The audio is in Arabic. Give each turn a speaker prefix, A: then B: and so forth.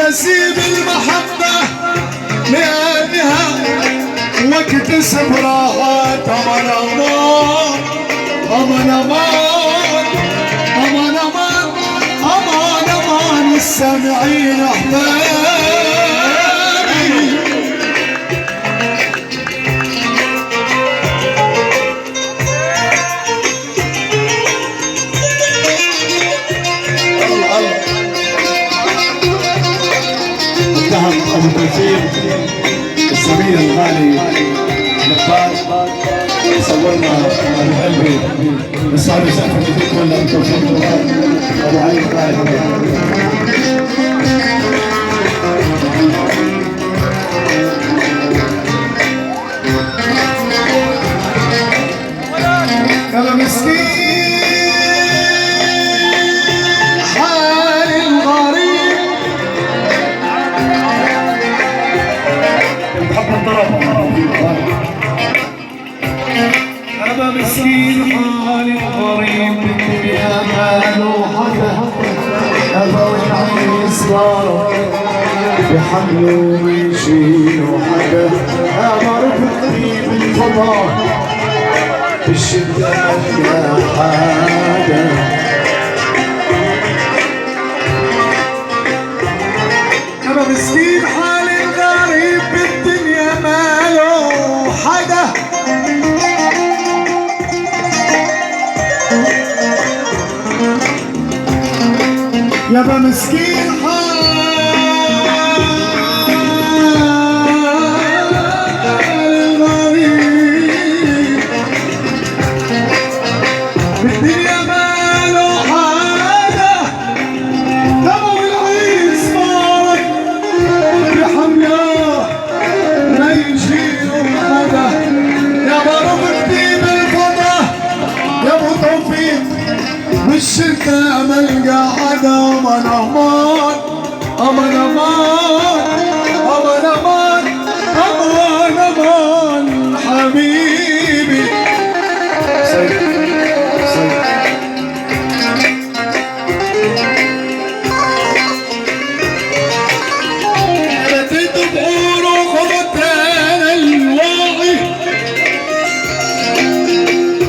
A: بسيب المحبة لأنها واكتسب راحات. أمان أمان أمان أمان أمان أمان أمان أمان السامعين أحبابي. أبو توفيق الزميل الغالي نبال صورنا أبو قلبي نسأله سقف جديد ولا أبو توفيق أبو علي الغالي. أنا مسكين أنا مسكين حالي غريب بالدنيا ماله حدا. أبا والعين صار بحمله ويشيله حدا. أنا رفقتي بالفضاء بالشدة يا حدا. أنا مسكين حالي غريب بالدنيا ماله حدا. يابا مسكين